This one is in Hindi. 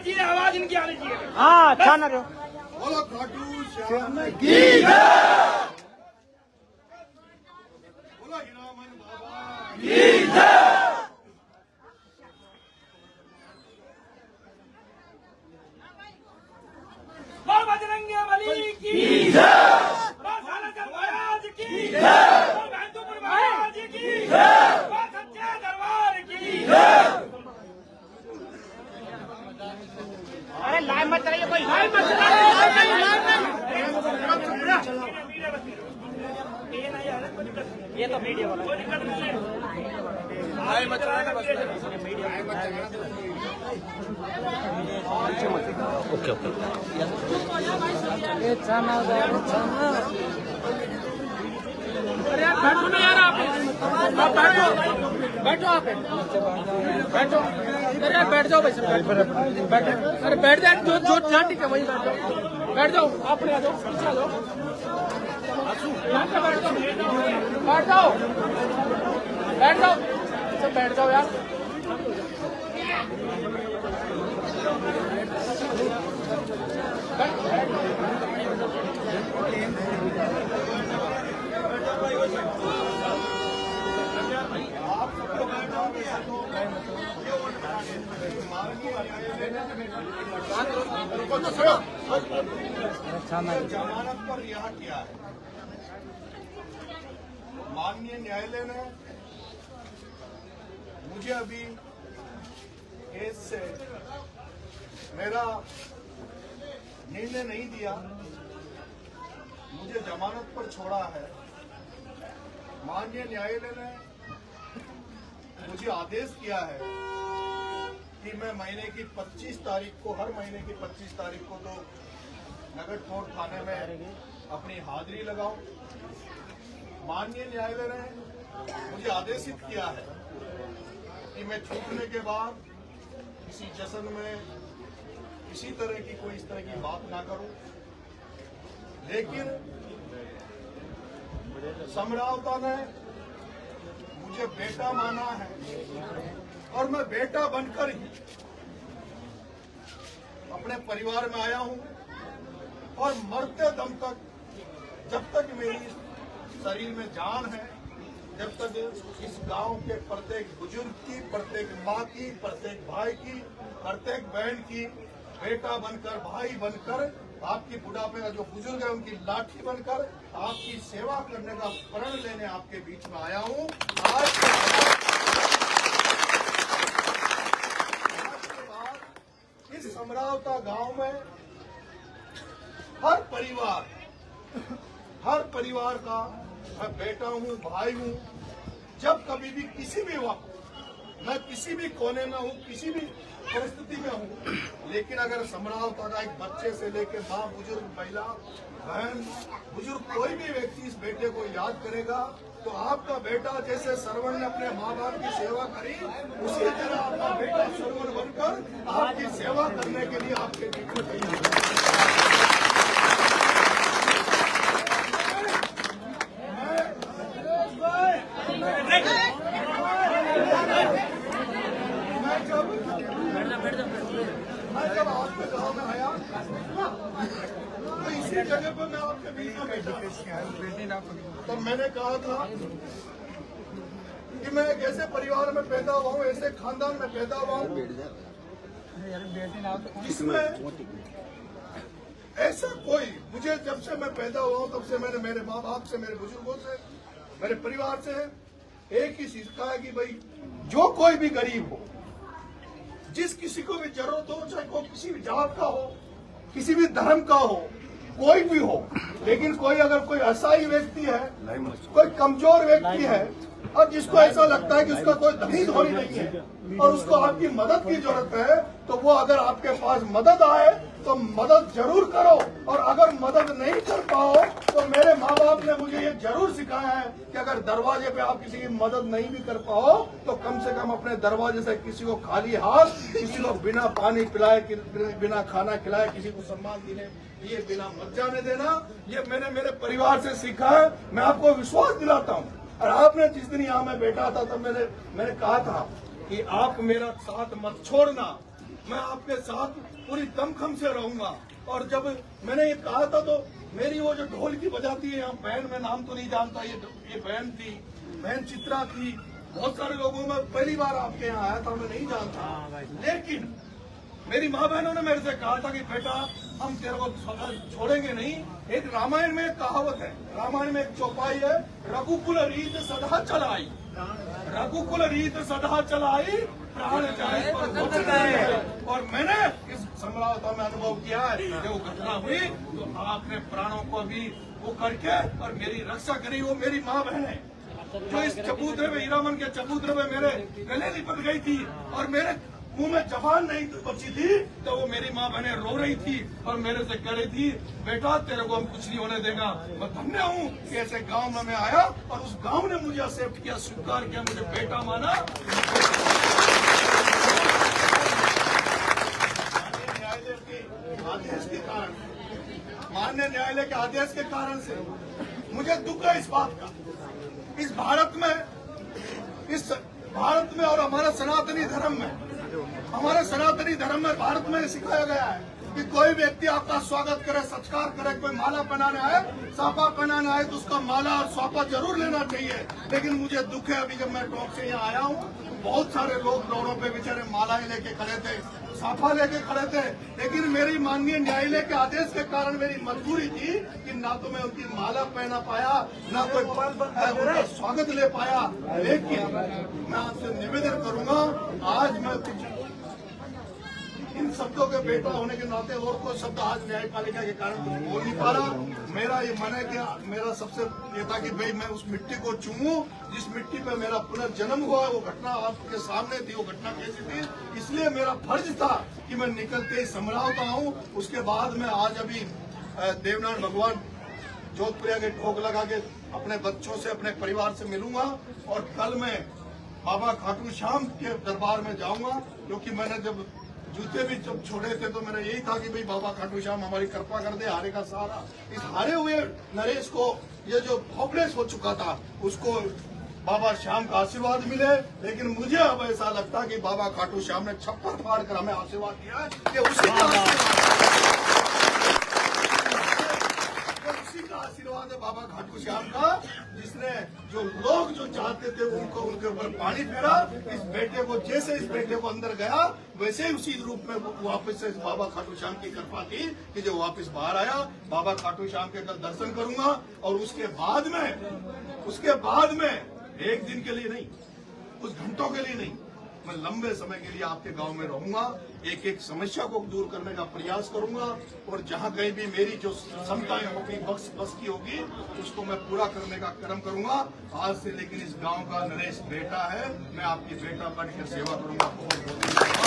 चाहिए, आवाज इनकी आनी चाहिए। हाँ अच्छा ना रहो। बोलो खाटू श्याम की जय। बोलो हीरामन बाबा की जय। बोल बजरंगी बली की जय। बोल सालासर महाराज की जय। बोल बहादुरपुर महाराज की जय। बोल सच्चे दरबार की जय। अरे लाइव मत चलाइए, कोई लाइव मत चलाइए। ये तो मीडिया वाला लाइव मत चलाना, बस ओके ओके। अरे यार बैठो ना यार, आप बैठो बैठो, आप बैठो। अरे यार बैठ जाओ भाई साहब, बैठो। अरे बैठ जाए, जो जो जहाँ ठीक है वही बैठो, बैठ जाओ। आप आ जाओ, पीछे आ जाओ, यहाँ पे बैठ जाओ, बैठ जाओ, बैठ जाओ, सब बैठ जाओ यार। जमानत पर रिहा किया है। माननीय न्यायालय ने मुझे अभी केस से मेरा निर्णय नहीं दिया, मुझे जमानत पर छोड़ा है। माननीय न्यायालय ने मुझे आदेश किया है कि मैं महीने की 25 तारीख को, हर महीने की 25 तारीख को तो नगर कोर्ट थाने में अपनी हाजिरी लगाऊं। माननीय न्यायालय ने मुझे आदेशित किया है कि मैं छूटने के बाद किसी जश्न में किसी तरह की कोई इस तरह की बात ना करूं, लेकिन समरावता ने मुझे बेटा माना है और मैं बेटा बनकर ही अपने परिवार में आया हूं और मरते दम तक, जब तक मेरी शरीर में जान है, जब तक इस गांव के प्रत्येक बुजुर्ग की, प्रत्येक माँ की, प्रत्येक भाई की, प्रत्येक बहन की बेटा बनकर, भाई बनकर, आपकी बुढ़ापे का जो बुजुर्ग है उनकी लाठी बनकर आपकी सेवा करने का प्रण लेने आपके बीच में आया हूं। आज के बाद इस समरावता गांव में हर परिवार का मैं बेटा हूं, भाई हूं। जब कभी भी किसी भी वक्त मैं किसी भी कोने में हूं, किसी भी परिस्थिति में हूं, लेकिन अगर समरावता का एक बच्चे से लेकर माँ, बुजुर्ग, महिला, बहन, बुजुर्ग, कोई भी व्यक्ति इस बेटे को याद करेगा तो आपका बेटा जैसे सरवण ने अपने माँ बाप की सेवा करी, उसी तरह आपका बेटा सरवण बनकर आपकी सेवा करने के लिए आपके बीच में तैयार है। मैं जब आपके गांव में आया तो इसी जगह पर मैं आपके बीच में बैठा, तो मैंने कहा था कि मैं एक ऐसे परिवार में पैदा हुआ हूँ, ऐसे खानदान में पैदा हुआ हूँ जिसमें ऐसा कोई, मुझे जब से मैं पैदा हुआ हूँ तब से मैंने मेरे माँ बाप से, मेरे बुजुर्गों से, मेरे परिवार से एक ही सीखा है कि भाई जो कोई भी गरीब हो, जिस किसी को भी जरूरत हो, चाहे कोई किसी भी जात का हो, किसी भी धर्म का हो, कोई भी हो, लेकिन कोई अगर कोई असहाय व्यक्ति है, कोई कमजोर व्यक्ति है और जिसको ऐसा लगता है कि उसका कोई दही धोनी नहीं है और उसको आपकी मदद की जरूरत है, तो वो अगर आपके पास मदद आए तो मदद जरूर करो, और अगर मदद नहीं कर पाओ तो मेरे माँ बाप ने मुझे ये जरूर सिखाया है कि अगर दरवाजे पे आप किसी की मदद नहीं भी कर पाओ तो कम से कम अपने दरवाजे से किसी को खाली हाथ, किसी को बिना पानी पिलाए, बिना खाना खिलाए, किसी को सम्मान देने ये बिना मत जाने देना। ये मैंने मेरे परिवार से सीखा है। मैं आपको विश्वास दिलाता हूँ, और आपने जिस दिन यहाँ मैं बैठा था तब मैंने कहा था कि आप मेरा साथ मत छोड़ना, मैं आपके साथ पूरी दमखम से रहूंगा। और जब मैंने ये कहा था तो मेरी वो जो ढोल की बजाती है यहाँ बहन, मैं नाम तो नहीं जानता, ये बहन थी, बहन चित्रा थी, बहुत सारे लोगों में पहली बार आपके यहाँ आया था, मैं नहीं जानता। लेकिन मेरी माँ बहनों ने मेरे से कहा था कि बेटा हम तेरे को छोड़ेंगे नहीं। एक रामायण में एक कहावत है, रामायण में एक चौपाई है, रघुकुल रीत सदा चलाई, रघुकुल रीत सदा चलाई, प्राण जाए पर वचन जाए। और मैंने इस समरावता में अनुभव किया है कि वो घटना हुई तो आपने प्राणों को भी वो करके और मेरी रक्षा करी। वो मेरी माँ बहन है जो इस चबूतरे में, हीरामन के चबूतरे में मेरे गले लिपट गई थी और मेरे मुंह में जबान नहीं बची थी, तो वो मेरी माँ बहनें रो रही थी और मेरे से कह रही थी बेटा तेरे को हम कुछ नहीं होने देगा। मैं धन्य हूँ कि ऐसे गांव में मैं आया और उस गांव ने मुझे एक्सेप्ट किया, स्वीकार किया, मुझे बेटा माना। न्यायालय के आदेश के कारण, माननीय न्यायालय के आदेश के कारण से मुझे दुख है इस बात का, इस भारत में और हमारे सनातनी धर्म में, भारत में सिखाया गया है कि कोई व्यक्ति आपका स्वागत करे, सत्कार करे, कोई माला पहनाने आए, साफा पहनाने आए तो उसका माला और साफा जरूर लेना चाहिए। लेकिन मुझे दुख है, अभी जब मैं टॉक से यहाँ आया हूँ, बहुत सारे लोग रोडों पे बेचारे मालाएं लेके खड़े थे, साफा लेके खड़े थे, लेकिन मेरी माननीय न्यायालय के आदेश के कारण मेरी मजबूरी थी कि ना तो मैं उनकी माला पहना पाया, ना कोई उनका स्वागत ले पाया। लेकिन मैं आपसे निवेदन करूंगा, आज मैं इन शब्दों के बेटा होने के नाते और कोई शब्द आज न्यायपालिका के कारण कुछ बोल नहीं पा रहा। मेरा ये मन है कि मेरा सबसे ये था कि भाई मैं उस मिट्टी को चूमूं जिस मिट्टी पे मेरा पुनर्जन्म हुआ है। वो घटना आपके सामने थी, वो घटना कैसी थी, इसलिए मेरा फर्ज था कि मैं निकलते ही समरावता हूँ। उसके बाद में आज अभी देवनारायण भगवान जोधपुरिया के ठोक लगा के अपने बच्चों से, अपने परिवार से मिलूंगा और कल मैं बाबा खाटू श्याम के दरबार में जाऊंगा, क्योंकि मैंने जब जूते भी जब छोड़े थे तो मेरा यही था कि भाई बाबा खाटू श्याम हमारी कृपा कर दे, हारे का सहारा। इस हारे हुए नरेश को ये जो होपलेस हो चुका था उसको बाबा श्याम का आशीर्वाद मिले। लेकिन मुझे अब ऐसा लगता कि बाबा खाटू श्याम ने छप्पर फाड़ कर हमें आशीर्वाद दिया है, ये उसी का आशीर्वाद है बाबा खाटू श्याम का, जिसने जो लोग जो चाहते थे उनको उनके ऊपर पानी फेरा। इस बेटे को, जैसे इस बेटे को अंदर गया वैसे ही उसी रूप में वापस से बाबा खाटू श्याम की कृपा थी कि जो वापस बाहर आया। बाबा खाटू श्याम के कल दर्शन करूंगा और उसके बाद में एक दिन के लिए नहीं, कुछ घंटों के लिए नहीं, मैं लंबे समय के लिए आपके गांव में रहूंगा, एक एक समस्या को दूर करने का प्रयास करूंगा और जहां कहीं भी मेरी जो क्षमताएं होगी, बस की होगी, उसको मैं पूरा करने का कर्म करूंगा आज से। लेकिन इस गांव का नरेश बेटा है, मैं आपकी बेटा बन के सेवा करूंगा। बहुत बहुत